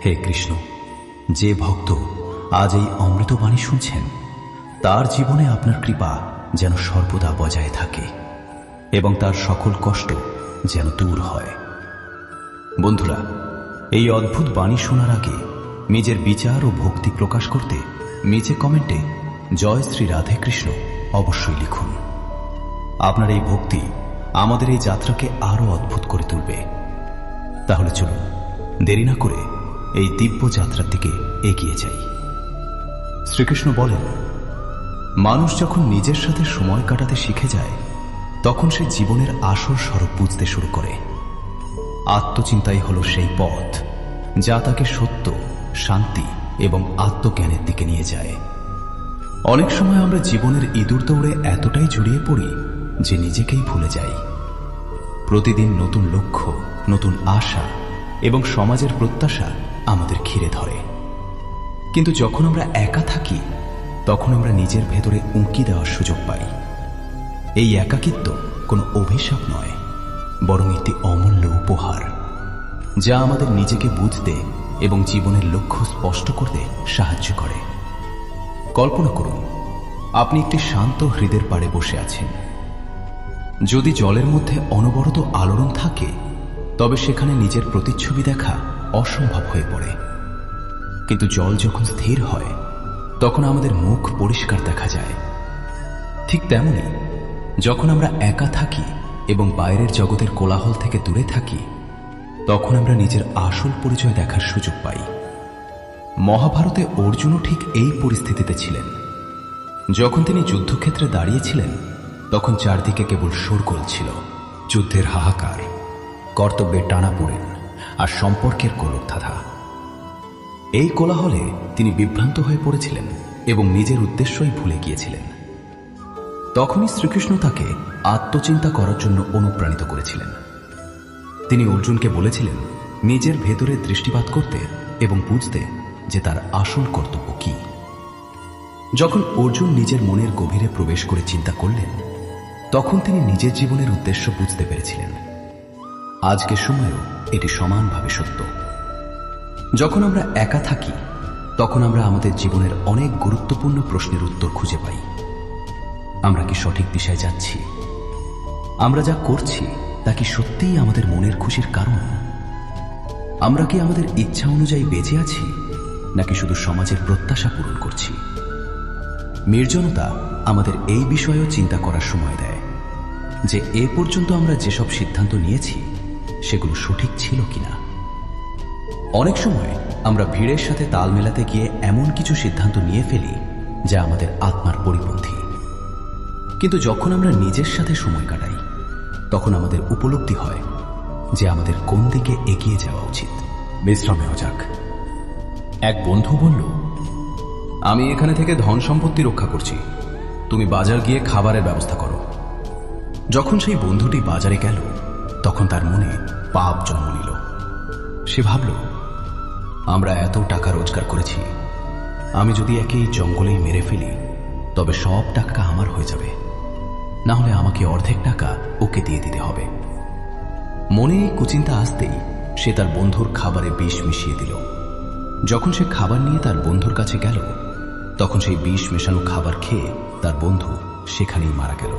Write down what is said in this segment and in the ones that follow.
হে কৃষ্ণ, যে ভক্ত আজ এই অমৃতবাণী শুনছেন তার জীবনে আপনার কৃপা যেন সর্বদা বজায় থাকে এবং তার সকল কষ্ট যেন দূর হয়। বন্ধুরা, এই অদ্ভুত বাণী শোনার আগে নিজের বিচার ও ভক্তি প্রকাশ করতে নিচে কমেন্টে জয় শ্রী রাধে কৃষ্ণ অবশ্যই লিখুন। আপনার এই ভক্তি আমাদের এই যাত্রাকে আরো অদ্ভুত করে তুলবে। তাহলে চলুন দেরি না করে এই দিব্য যাত্রার দিকে এগিয়ে যাই। শ্রীকৃষ্ণ বলেন, মানুষ যখন নিজের সাথে সময় কাটাতে শিখে যায় তখন সে জীবনের আসল স্বরূপ বুঝতে শুরু করে। আত্মচিন্তাই হল সেই পথ যা তাকে সত্য, শান্তি এবং আত্মজ্ঞানের দিকে নিয়ে যায়। অনেক সময় আমরা জীবনের ইঁদুর দৌড়ে এতটাই জড়িয়ে পড়ি যে নিজেকেই ভুলে যাই। প্রতিদিন নতুন লক্ষ্য, নতুন আশা এবং সমাজের প্রত্যাশা আমাদের ঘিরে ধরে। কিন্তু যখন আমরা একা থাকি তখন আমরা নিজের ভেতরে উঁকি দেওয়ার সুযোগ পাই। এই একাকিত্ব কোনো অভিশাপ নয়, বরং একটি অমূল্য উপহার যা আমাদের নিজেকে বুঝতে এবং জীবনের লক্ষ্য স্পষ্ট করতে সাহায্য করে। কল্পনা করুন, আপনি একটি শান্ত হ্রদের পাড়ে বসে আছেন। যদি জলের মধ্যে অনবরত আলোড়ন থাকে তবে সেখানে নিজের প্রতিচ্ছবি দেখা অসম্ভব হয়ে পড়ে। কিন্তু জল যখন স্থির হয় তখন আমাদের মুখ পরিষ্কার দেখা যায়। ঠিক তেমনি যখন আমরা একা থাকি এবং বাইরের জগতের কোলাহল থেকে দূরে থাকি তখন আমরা নিজের আসল পরিচয় দেখার সুযোগ পাই। মহাভারতে অর্জুনও ঠিক এই পরিস্থিতিতে ছিলেন। যখন তিনি যুদ্ধক্ষেত্রে দাঁড়িয়েছিলেন তখন চারদিকে কেবল শোরগোল ছিল, যুদ্ধের হাহাকার, কর্তব্যের টানাপোড়েন আর সম্পর্কের কোলকধাঁধা। এই কোলাহলে তিনি বিভ্রান্ত হয়ে পড়েছিলেন এবং নিজের উদ্দেশ্যই ভুলে গিয়েছিলেন। তখনই শ্রীকৃষ্ণ তাকে আত্মচিন্তা করার জন্য অনুপ্রাণিত করেছিলেন। তিনি অর্জুনকে বলেছিলেন নিজের ভেতরে দৃষ্টিপাত করতে এবং বুঝতে যে তার আসল কর্তব্য কি। যখন অর্জুন নিজের মনের গভীরে প্রবেশ করে চিন্তা করলেন তখন তিনি নিজের জীবনের উদ্দেশ্য বুঝতে পেরেছিলেন। আজকের সময়েও এটি সমানভাবে সত্য। যখন আমরা একা থাকি তখন আমরা আমাদের জীবনের অনেক গুরুত্বপূর্ণ প্রশ্নের উত্তর খুঁজে পাই। আমরা কি সঠিক দিশায় যাচ্ছি? আমরা যা করছি তা কি সত্যিই আমাদের মনের খুশির কারণ? আমরা কি আমাদের ইচ্ছা অনুযায়ী বেঁচে আছি নাকি শুধু সমাজের প্রত্যাশা পূরণ করছি? নির্জনতা আমাদের এই বিষয়েও চিন্তা করার সময় দেয় যে এ পর্যন্ত আমরা যেসব সিদ্ধান্ত নিয়েছি সেগুলো সঠিক ছিল কিনা। অনেক সময় আমরা ভিড়ের সাথে তাল মেলাতে গিয়ে এমন কিছু সিদ্ধান্ত নিয়ে ফেলি যা আমাদের আত্মার পরিপন্থী। কিন্তু যখন আমরা নিজের সাথে সময় কাটাই তখন আমাদের উপলব্ধি হয় যে আমাদের কোন দিকে এগিয়ে যাওয়া উচিত। বিশ্রাম নেওয়া যাক। এক বন্ধু বলল, আমি এখানে থেকে ধন সম্পত্তি রক্ষা করছি, তুমি বাজার গিয়ে খাবারের ব্যবস্থা করো। যখন সেই বন্ধুটি বাজারে গেল তখন তার মনে পাপ জন্ম নিল। সে ভাবল, আমরা এত টাকা রোজগার করেছি, আমি যদি একে এই জঙ্গলেই মেরে ফেলি তবে সব টাকা আমার হয়ে যাবে, না হলে আমাকে অর্ধেক টাকা ওকে দিয়ে দিতে হবে। মনে এই কুচিন্তা আসতেই সে তার বন্ধুর খাবারে বিষ মিশিয়ে দিল। যখন সে খাবার নিয়ে তার বন্ধুর কাছে গেল তখন সেই বিষ মেশানো খাবার খেয়ে তার বন্ধু সেখানেই মারা গেল।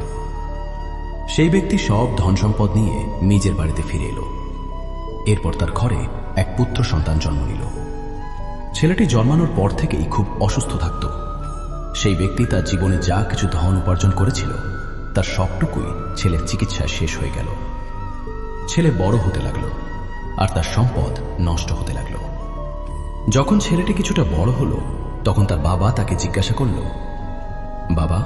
সেই ব্যক্তি সব ধন সম্পদ নিয়ে নিজের বাড়িতে ফিরে এলো। এরপর তার ঘরে এক পুত্র সন্তান জন্ম নিল। ছেলেটি জন্মানোর পর থেকেই খুব অসুস্থ থাকত। সেই ব্যক্তি তার জীবনে যা কিছু ধন উপার্জন করেছিল তার সবটুকুই ছেলের চিকিৎসায় শেষ হয়ে গেল। ছেলে বড় হতে লাগল আর তার সম্পদ নষ্ট হতে লাগল। যখন ছেলেটি কিছুটা বড় হলো তখন তার বাবা তাকে জিজ্ঞাসা করল, বাবা,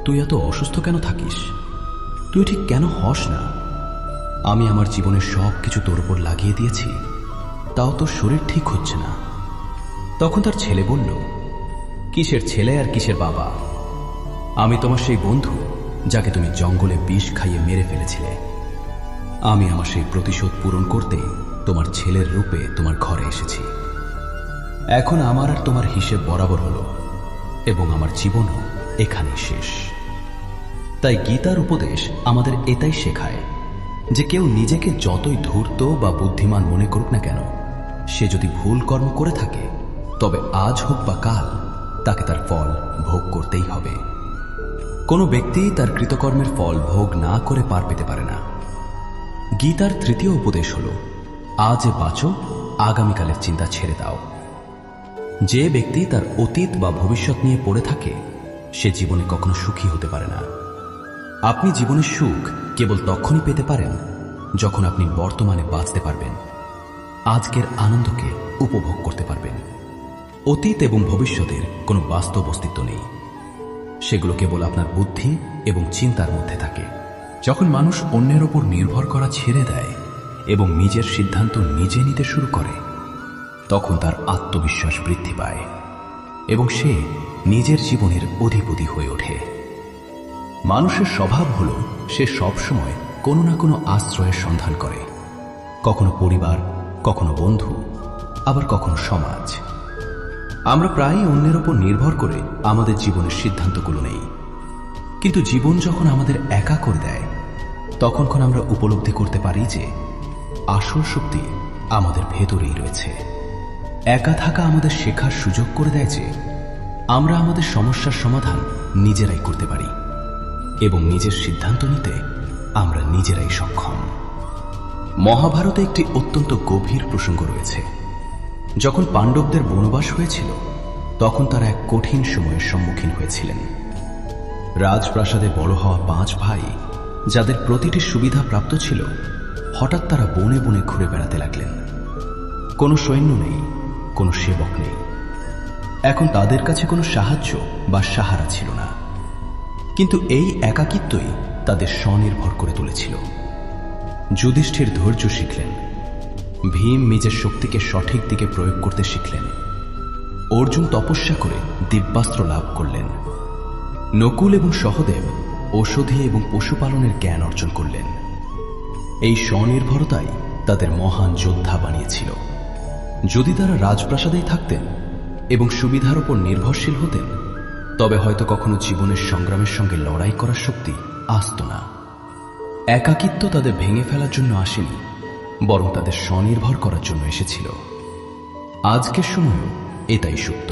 তুই এত অসুস্থ কেন থাকিস? তুই ঠিক কেন হস না? আমি আমার জীবনের সব কিছু তোর উপর লাগিয়ে দিয়েছি, তাও তোর শরীর ঠিক হচ্ছে না। তখন তার ছেলে বলল, কিসের ছেলে আর কিসের বাবা? আমি তোমার সেই বন্ধু যাকে তুমি জঙ্গলে বিষ খাইয়ে মেরে ফেলেছিলে। আমি আমার সেই প্রতিশোধ পূরণ করতে তোমার ছেলের রূপে তোমার ঘরে এসেছি। এখন আমার আর তোমার হিসেব বরাবর হলো এবং আমার জীবনও এখানেই শেষ। তাই গীতার উপদেশ আমাদের এটাই শেখায় যে কেউ নিজেকে যতই ধূর্ত বা বুদ্ধিমান মনে করুক না কেন, সে যদি ভুল কর্ম করে থাকে তবে আজ হোক বা কাল তাকে তার ফল ভোগ করতেই হবে। কোনো ব্যক্তি তার কৃতকর্মের ফল ভোগ না করে পার পেতে পারে না। গীতার তৃতীয় উপদেশ হল, আজ বাঁচো, আগামীকালের চিন্তা ছেড়ে দাও। যে ব্যক্তি তার অতীত বা ভবিষ্যৎ নিয়ে পড়ে থাকে সে জীবনে কখনো সুখী হতে পারে না। আপনি জীবনের সুখ কেবল তখনই পেতে পারেন যখন আপনি বর্তমানে বাঁচতে পারবেন, আজকের আনন্দকে উপভোগ করতে পারবেন। অতীত এবং ভবিষ্যতের কোনো বাস্তব অস্তিত্ব নেই, সেগুলো কেবল আপনার বুদ্ধি এবং চিন্তার মধ্যে থাকে। যখন মানুষ অন্যের ওপর নির্ভর করা ছেড়ে দেয় এবং নিজের সিদ্ধান্ত নিজে নিতে শুরু করে তখন তার আত্মবিশ্বাস বৃদ্ধি পায় এবং সে নিজের জীবনের অধিপতি হয়ে ওঠে। মানুষের স্বভাব হল সে সবসময় কোনো না কোনো আশ্রয়ের সন্ধান করে, কখনো পরিবার, কখনো বন্ধু, আবার কখনো সমাজ। আমরা প্রায়ই অন্যের ওপর নির্ভর করে আমাদের জীবনের সিদ্ধান্তগুলো নেই, কিন্তু জীবন যখন আমাদের একা করে দেয় তখন আমরা উপলব্ধি করতে পারি যে আসল শক্তি আমাদের ভেতরেই রয়েছে। একা থাকা আমাদের শেখার সুযোগ করে দেয় যে আমরা আমাদের সমস্যার সমাধান নিজেরাই করতে পারি এবং নিজের সিদ্ধান্ত নিতে আমরা নিজেরাই সক্ষম। মহাভারতে একটি অত্যন্ত গভীর প্রসঙ্গ রয়েছে। যখন পাণ্ডবদের বনবাস হয়েছিল তখন তারা এক কঠিন সময়ের সম্মুখীন হয়েছিলেন। রাজপ্রাসাদে বড় হওয়া 5 ভাই, যাদের প্রতিটি সুবিধা প্রাপ্ত ছিল, হঠাৎ তারা বনে বনে ঘুরে বেড়াতে লাগলেন। কোনো সৈন্য নেই, কোনো সেবক নেই। এখন তাদের কাছে কোনো সাহায্য বা সাহারা ছিল না, কিন্তু এই একাকিত্বই তাদের স্বনির্ভর করে তুলেছিল। যুধিষ্ঠির ধৈর্য শিখলেন, ভীম নিজের শক্তিকে সঠিক দিকে প্রয়োগ করতে শিখলেন, অর্জুন তপস্যা করে দিব্যাস্ত্র লাভ করলেন, নকুল এবং সহদেব ঔষধি এবং পশুপালনের জ্ঞান অর্জন করলেন। এই স্বনির্ভরতাই তাদের মহান যোদ্ধা বানিয়েছিল। যদি তারা রাজপ্রাসাদেই থাকতেন এবং সুবিধার উপর নির্ভরশীল হতেন তবে হয়তো কখনো জীবনের সংগ্রামের সঙ্গে লড়াই করার শক্তি আসত না। একাকিত্ব তাদের ভেঙে ফেলার জন্য আসেনি, বরং তাদের স্বনির্ভর করার জন্য এসেছিল। আজকের সময়ও এটাই সত্য।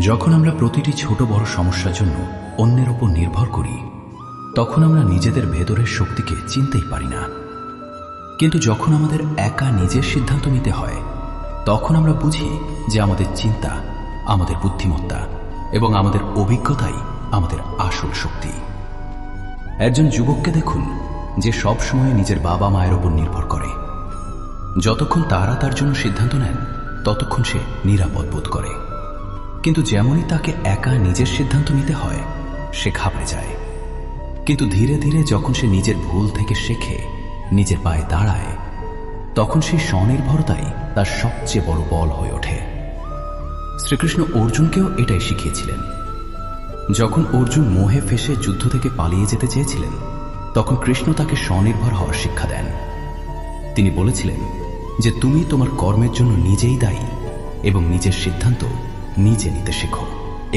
যখন আমরা প্রতিটি ছোট বড় সমস্যার জন্য অন্যের ওপর নির্ভর করি তখন আমরা নিজেদের ভেতরের শক্তিকে চিনতেই পারি না, কিন্তু যখন আমাদের একা নিজের সিদ্ধান্ত নিতে হয় তখন আমরা বুঝি যে আমাদের চিন্তা, আমাদের বুদ্ধিমত্তা এবং আমাদের অভিজ্ঞতাই আমাদের আসল শক্তি। একজন যুবককে দেখুন যে সব সময় নিজের বাবা মায়ের ওপর নির্ভর করে। যতক্ষণ তারা তার জন্য সিদ্ধান্ত নেন ততক্ষণ সে নিরাপদ বোধ করে, কিন্তু যেমনই তাকে একা নিজের সিদ্ধান্ত নিতে হয় সে ঘাবড়ে যায়। কিন্তু ধীরে ধীরে যখন সে নিজের ভুল থেকে শেখে, নিজের পায়ে দাঁড়ায়, তখন সেই স্বনির্ভরতাই তার সবচেয়ে বড় বল হয়ে ওঠে। শ্রীকৃষ্ণ অর্জুনকেও এটাই শিখিয়েছিলেন। যখন অর্জুন মোহে ফেসে যুদ্ধ থেকে পালিয়ে যেতে চেয়েছিলেন তখন কৃষ্ণ তাকে স্বনির্ভর হওয়ার শিক্ষা দেন। তিনি বলেছিলেন যে তুমি তোমার কর্মের জন্য নিজেই দায়ী এবং নিজের সিদ্ধান্ত নিজে নিতে শেখো।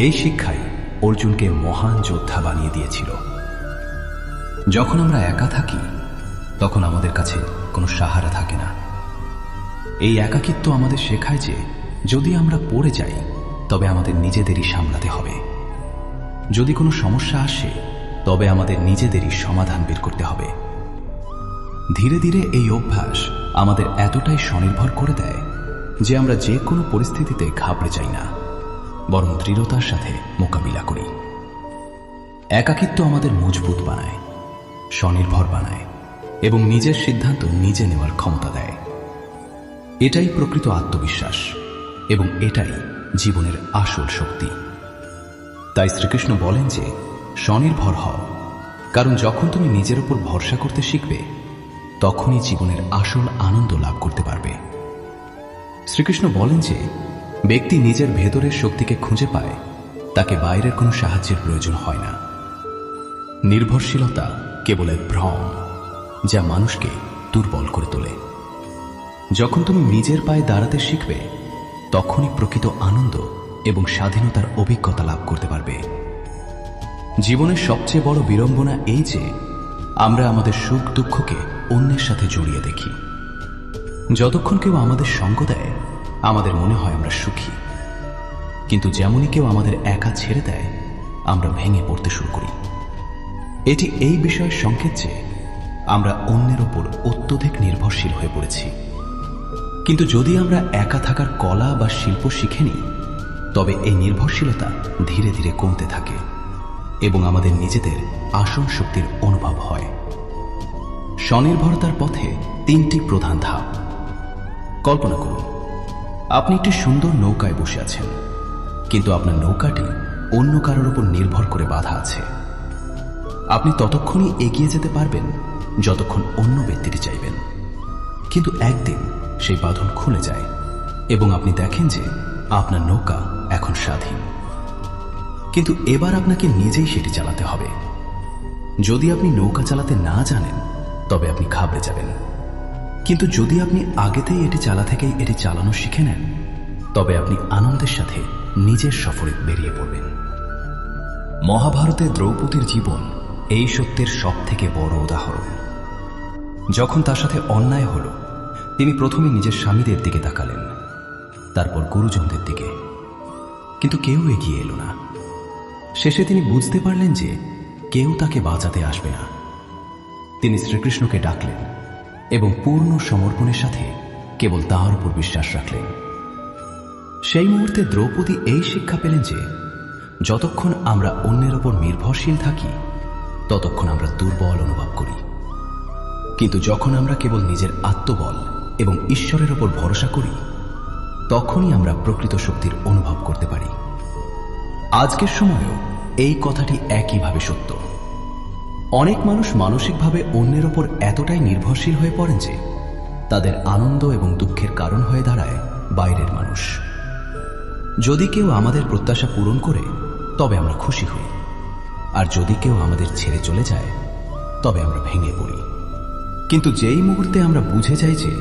এই শিক্ষাই অর্জুনকে মহান যোদ্ধা বানিয়ে দিয়েছিল। যখন আমরা একা থাকি তখন আমাদের কাছে কোনো সাহারা থাকে না। এই একাকিত্ব আমাদের শেখায় যে যদি আমরা পড়ে যাই তবে আমাদের নিজেদেরই সামলাতে হবে। যদি কোনো সমস্যা আসে তবে আমাদের নিজেদেরই সমাধান বের করতে হবে। ধীরে ধীরে এই অভ্যাস আমাদের এতটাই স্বনির্ভর করে দেয় যে আমরা যে কোনো পরিস্থিতিতে ঘাবড়ে যাই না, বরং দৃঢ়তার সাথে মোকাবিলা করি। একাকিত্ব আমাদের মজবুত বানায়, স্বনির্ভর বানায় এবং নিজের সিদ্ধান্ত নিজে নেওয়ার ক্ষমতা দেয়। এটাই প্রকৃত আত্মবিশ্বাস এবং এটাই জীবনের আসল শক্তি। তাই শ্রীকৃষ্ণ বলেন যে স্বনির্ভর হও, কারণ যখন তুমি নিজের উপর ভরসা করতে শিখবে তখনই জীবনের আসল আনন্দ লাভ করতে পারবে। শ্রীকৃষ্ণ বলেন যে ব্যক্তি নিজের ভেতরের শক্তিকে খুঁজে পায়, তাকে বাইরের কোনো সাহায্যের প্রয়োজন হয় না। নির্ভরশীলতা কেবল এক ভ্রম যা মানুষকে দুর্বল করে তোলে। যখন তুমি নিজের পায়ে দাঁড়াতে শিখবে তখনই প্রকৃত আনন্দ এবং স্বাধীনতার অভিজ্ঞতা লাভ করতে পারবে। জীবনের সবচেয়ে বড় বিড়ম্বনা এই যে আমরা আমাদের সুখ দুঃখকে অন্যের সাথে জড়িয়ে দেখি। যতক্ষণ কেউ আমাদের সঙ্গ দেয় আমাদের মনে হয় আমরা সুখী, কিন্তু যেমনই কেউ আমাদের একা ছেড়ে দেয় আমরা ভেঙে পড়তে শুরু করি। এটি এই বিষয়ের সংকেত যে আমরা অন্যের ওপর অত্যধিক নির্ভরশীল হয়ে পড়েছি। কিন্তু যদি আমরা একা থাকার কলা বা শিল্প শিখে নিই, তবে এই নির্ভরশীলতা ধীরে ধীরে কমতে থাকে এবং আমাদের নিজেদের আসল শক্তির অনুভব হয়। স্বনির্ভরতার পথে 3টি প্রধান ধাপ। কল্পনা করুন, আপনি একটি সুন্দর নৌকায় বসে আছেন, কিন্তু আপনার নৌকাটি অন্য কারোর উপর নির্ভর করে বাঁধা আছে। আপনি ততক্ষণই এগিয়ে যেতে পারবেন যতক্ষণ অন্য ব্যক্তিটি চাইবেন, কিন্তু একদিন সেই বাঁধন খুলে যায় এবং আপনি দেখেন যে আপনার নৌকা এখন স্বাধীন। কিন্তু এবার আপনাকে নিজেই সেটি চালাতে হবে। যদি আপনি নৌকা চালাতে না জানেন তবে আপনি ঘাবড়ে যাবেন, কিন্তু যদি আপনি আগেতেই এটি চালানো শিখে নেন তবে আপনি আনন্দের সাথে নিজের সফরে বেরিয়ে পড়বেন। মহাভারতে দ্রৌপদীর জীবন এই সত্যের সবথেকে বড় উদাহরণ। যখন তার সাথে অন্যায় হল, তিনি প্রথমে নিজের স্বামীদের দিকে তাকালেন, তারপর গুরুজনদের দিকে, কিন্তু কেউ এগিয়ে এলো না। শেষে তিনি বুঝতে পারলেন যে কেউ তাকে বাঁচাতে আসবে না। তিনি শ্রীকৃষ্ণকে ডাকলেন এবং পূর্ণ সমর্পণের সাথে কেবল তাঁর উপর বিশ্বাস রাখলেন। সেই মুহূর্তে দ্রৌপদী এই শিক্ষা পেলেন যে যতক্ষণ আমরা অন্যের ওপর নির্ভরশীল থাকি ততক্ষণ আমরা দুর্বল অনুভব করি, কিন্তু যখন আমরা কেবল নিজের আত্মবল এবং ঈশ্বরের ওপর ভরসা করি তখনই আমরা প্রকৃত শক্তির অনুভব করতে পারি। আজকের সময়েও এই কথাটি একইভাবে সত্য। অনেক মানুষ মানসিকভাবে অন্যের ওপর এতটাই নির্ভরশীল হয়ে পড়েন যে তাদের আনন্দ এবং দুঃখের কারণ হয়ে দাঁড়ায় বাইরের মানুষ। যদি কেউ আমাদের প্রত্যাশা পূরণ করে তবে আমরা খুশি হই, আর যদি কেউ আমাদের ছেড়ে চলে যায় তবে আমরা ভেঙে পড়ি। কিন্তু যেই মুহূর্তে আমরা বুঝে যাই যে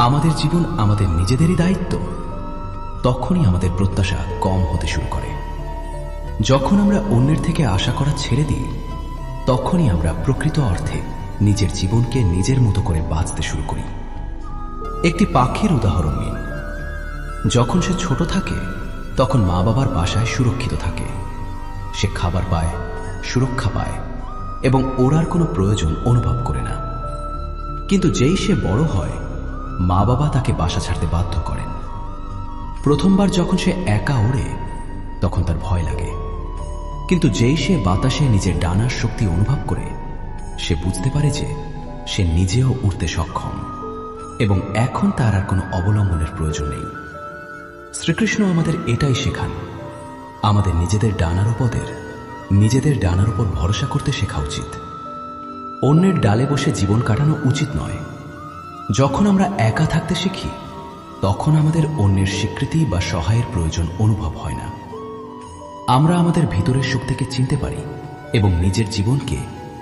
আমাদের জীবন আমাদের নিজেদেরই দায়িত্ব, তখনই আমাদের প্রত্যাশা কম হতে শুরু করে। যখন আমরা অন্যের থেকে আশা করা ছেড়ে দিই তখনই আমরা প্রকৃত অর্থে নিজের জীবনকে নিজের মতো করে বাঁচতে শুরু করি। একটি পাখির উদাহরণ নিন। যখন সে ছোট থাকে তখন মা বাবার বাসায় সুরক্ষিত থাকে। সে খাবার পায়, সুরক্ষা পায় এবং ওড়ার কোনো প্রয়োজন অনুভব করে না। কিন্তু যেই সে বড় হয়, মা বাবা তাকে বাসা ছাড়তে বাধ্য করেন। প্রথমবার যখন সে একা ওড়ে তখন তার ভয় লাগে, কিন্তু যেই সে বাতাসে নিজের ডানার শক্তি অনুভব করে সে বুঝতে পারে যে সে নিজেও উড়তে সক্ষম এবং এখন তার আর কোনো অবলম্বনের প্রয়োজন নেই। শ্রীকৃষ্ণ আমাদের এটাই শেখান, আমাদের নিজেদের ডানার উপর ভরসা করতে শেখা উচিত। অন্যের ডালে বসে জীবন কাটানো উচিত নয়। যখন আমরা একা থাকতে শিখি তখন আমাদের অন্যের স্বীকৃতি বা সহায়ের প্রয়োজন অনুভব হয় না। আমরা আমাদের ভিতরের শক্তিকে চিনতে পারি এবং নিজের জীবনকে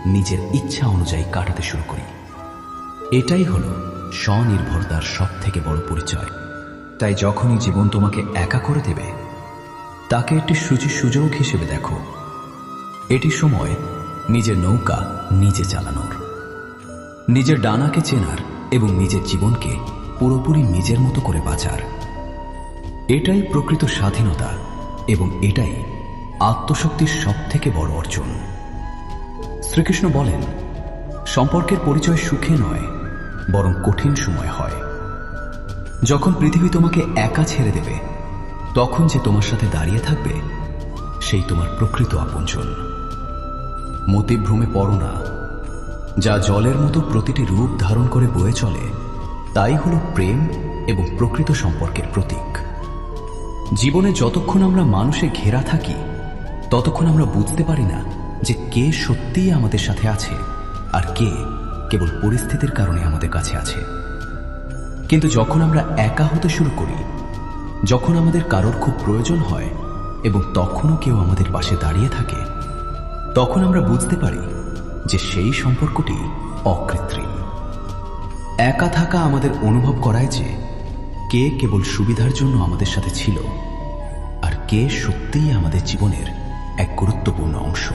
নিজের ইচ্ছা অনুযায়ী কাটাতে শুরু করি। এটাই হলো স্বনির্ভরতার সবথেকে বড় পরিচয়। তাই যখনই জীবন তোমাকে একা করে দেবে তাকে একটি সুযোগ হিসেবে দেখো। এটি সময় নিজের নৌকা নিজে চালানোর, নিজের ডানাকে চেনার এবং নিজের জীবনকে পুরোপুরি নিজের মতো করে বাঁচার। এটাই প্রকৃত স্বাধীনতা এবং এটাই আত্মশক্তির সবথেকে বড় অর্জন। শ্রীকৃষ্ণ বলেন, সম্পর্কের পরিচয় সুখে নয় বরং কঠিন সময় হয়। যখন পৃথিবী তোমাকে একা ছেড়ে দেবে তখন যে তোমার সাথে দাঁড়িয়ে থাকবে সেই তোমার প্রকৃত আপনজন। মতিভ্রমে পড়ো না। যা জলের মতো প্রতিটি রূপ ধারণ করে বয়ে চলে তাই হলো প্রেম এবং প্রকৃত সম্পর্কের প্রতীক। জীবনে যতক্ষণ আমরা মানুষে ঘেরা থাকি ততক্ষণ আমরা বুঝতে পারি না যে কে সত্যিই আমাদের সাথে আছে আর কে কেবল পরিস্থিতির কারণে আমাদের কাছে আছে। কিন্তু যখন আমরা একা হতে শুরু করি, যখন আমাদের কারোর খুব প্রয়োজন হয় এবং তখনও কেউ আমাদের পাশে দাঁড়িয়ে থাকে, তখন আমরা বুঝতে পারি যে সেই সম্পর্কটি অকৃত্রিম। একা থাকা আমাদের অনুভব করায় যে কে কেবল সুবিধার জন্য আমাদের সাথে ছিল আর কে সত্যিই আমাদের জীবনের এক গুরুত্বপূর্ণ অংশ।